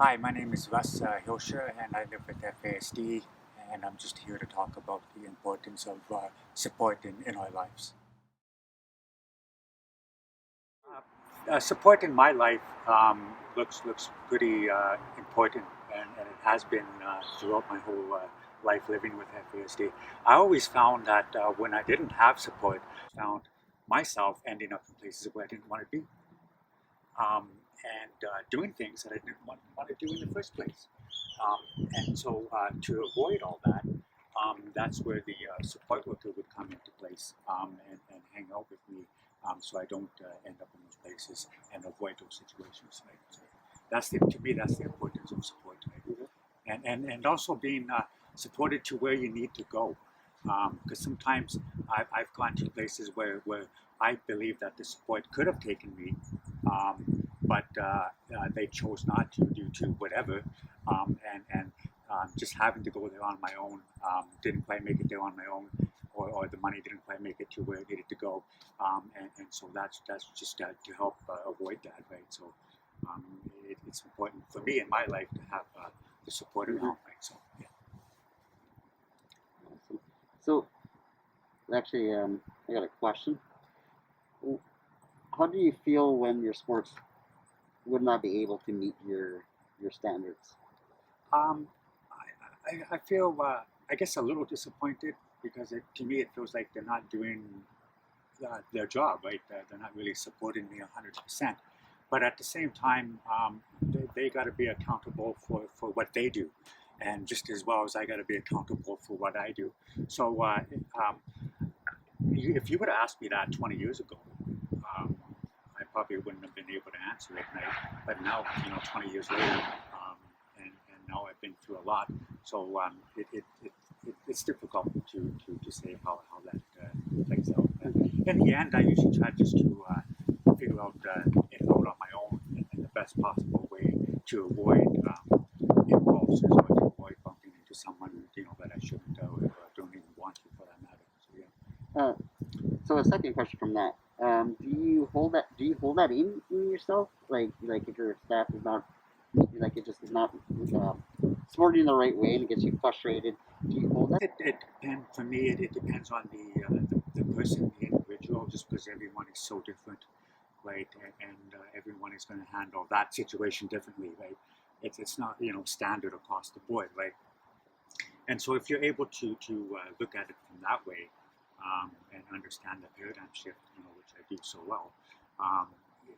Hi, my name is Russ Hilsher, and I live with FASD, and I'm just here to talk about the importance of support in our lives. Support in my life looks pretty important, and it has been throughout my whole life living with FASD. I always found that when I didn't have support, I found myself ending up in places where I didn't want to be. um, and doing things that I didn't want to do in the first place. And so to avoid all that, that's where the support worker would come into place and hang out with me, so I don't end up in those places and avoid those situations. Right? So to me, that's the importance of support. Right? And also being supported to where you need to go. Because sometimes I've gone to places where I believe that the support could have taken me, but they chose not to due to whatever, and just having to go there on my own, didn't quite make it there on my own, or the money didn't quite make it to where it needed to go, and so that's just to help avoid that, right? So it's important for me in my life to have the support around, right? So yeah. Awesome. So, actually, I got a question. How do you feel when your sports would not be able to meet your standards? Um, I feel, I guess, a little disappointed because to me it feels like they're not doing their job, right? They're not really supporting me 100%. But at the same time, they got to be accountable for what they do, and just as well as I got to be accountable for what I do. So if you would have asked me that 20 years ago, um, I probably wouldn't have been able to answer it. But now, 20 years later, and now I've been through a lot, so it's difficult to say how that plays out. But in the end, I usually try just to figure out it out on my own in the best possible way to avoid impulses or to avoid bumping into someone that I shouldn't or don't even want to for that matter. So yeah. Uh, so a second question from that. Do you hold that? Do you hold that in yourself? Like if your staff is not like it just is not uh, supporting the right way and it gets you frustrated. Do you hold that? It depends for me. It depends on the person, the individual, just because everyone is so different, right? And everyone is going to handle that situation differently, right? It's not standard across the board, right? And so if you're able to look at it from that way, and understand the paradigm shift, which I do so well, um,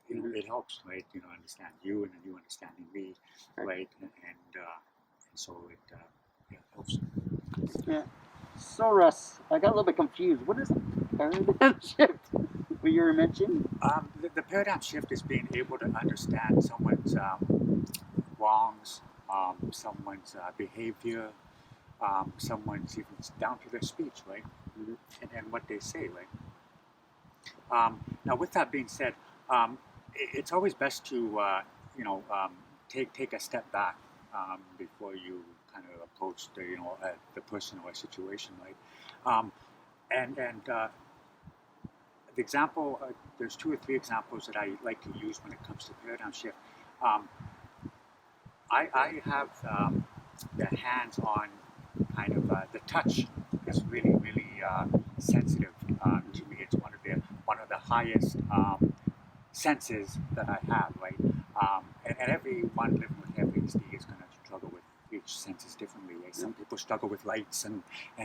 it helps, right? Understand you and then you understanding me, right? And so it helps. Yeah. So Russ, I got a little bit confused. What is paradigm shift? What you were mentioning? The paradigm shift is being able to understand someone's wrongs, someone's behavior, someone's even down to their speech, right? And what they say, right? Now, with that being said, it's always best to take a step back before you kind of approach the person or situation, right? Um, and the example, there's two or three examples that I like to use when it comes to paradigm shift. Um, I have the hands-on kind of the touch is really sensitive to me. It's one of the highest senses that I have, right? And everyone living with FASD is going to struggle with each senses differently, right? Some people struggle with lights and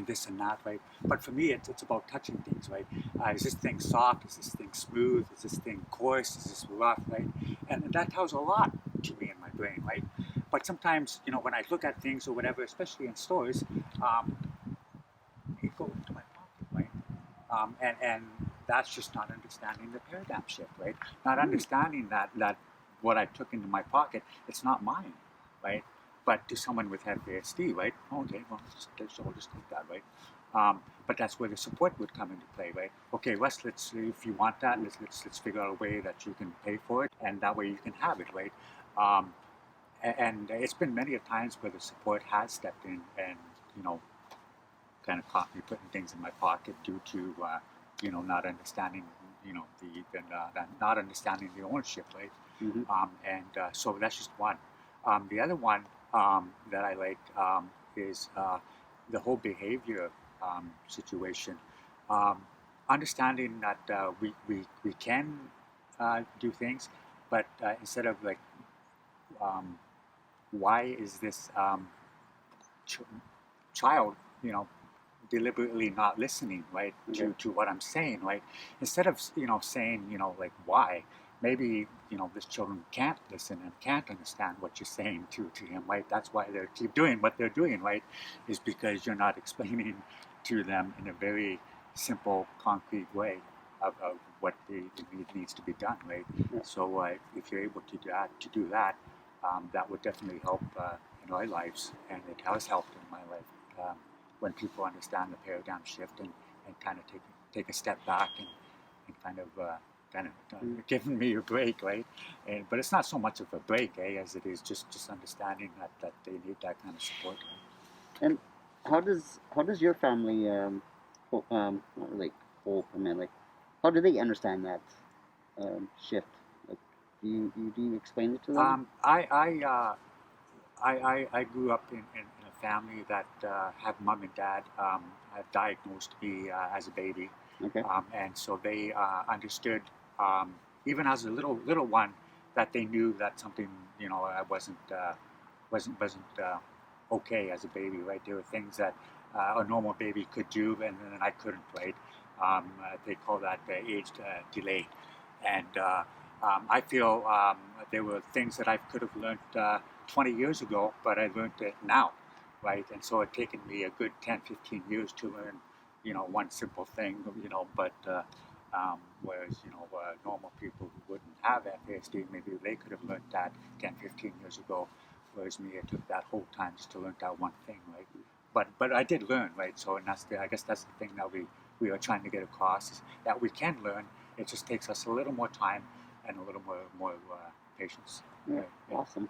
this and that, right? But for me, it's about touching things, right? Is this thing soft? Is this thing smooth? Is this thing coarse? Is this rough, right? And that tells a lot to me in my brain, right? But sometimes, when I look at things or whatever, especially in stores, um, it goes into my pocket, right? And that's just not understanding the paradigm shift, right? Not understanding that what I took into my pocket, it's not mine, right? But to someone with FASD, right? Okay, well, I'll just take that, right? But that's where the support would come into play, right? Okay, Russ, if you want that, let's figure out a way that you can pay for it, and that way you can have it, right? Um, and it's been many a times where the support has stepped in and you know kind of caught me putting things in my pocket due to not understanding the not understanding the ownership, right? Mm-hmm. And so that's just one. The other one that I like is the whole behavior situation. Um, Understanding that we can do things, but instead of like, um, why is this ch- child, deliberately not listening, right, Okay. to what I'm saying, right? Instead of saying, like, why, maybe this children can't listen and can't understand what you're saying to him, right? That's why they keep doing what they're doing, right? Is because you're not explaining to them in a very simple, concrete way of what needs to be done, right? Yeah. So if you're able to do that, that would definitely help in our lives, and it has helped in my life. When people understand the paradigm shift, and kind of take a step back, and kind of Mm. giving me a break, right? But it's not so much of a break, as it is just understanding that they need that kind of support. And how does your family not really cope? I mean, like, how do they understand that shift? Like, do you explain it to them? I grew up in a family that had mom and dad had diagnosed me as a baby, Okay. and so they understood, um, even as a little one, that they knew that something, I wasn't okay as a baby, right? There were things that a normal baby could do, and then I couldn't, right? They call that age delay, and I feel there were things that I could have learned 20 years ago, but I learned it now, right? And so it's taken me a good 10, 15 years to learn, one simple thing, but whereas, normal people who wouldn't have FASD, maybe they could have learned that 10, 15 years ago, whereas me, it took that whole time just to learn that one thing, right? But I did learn, right? So, and I guess that's the thing that we are trying to get across, is that we can learn. It just takes us a little more time and a little more patience. Yeah. Right? Yeah. Awesome.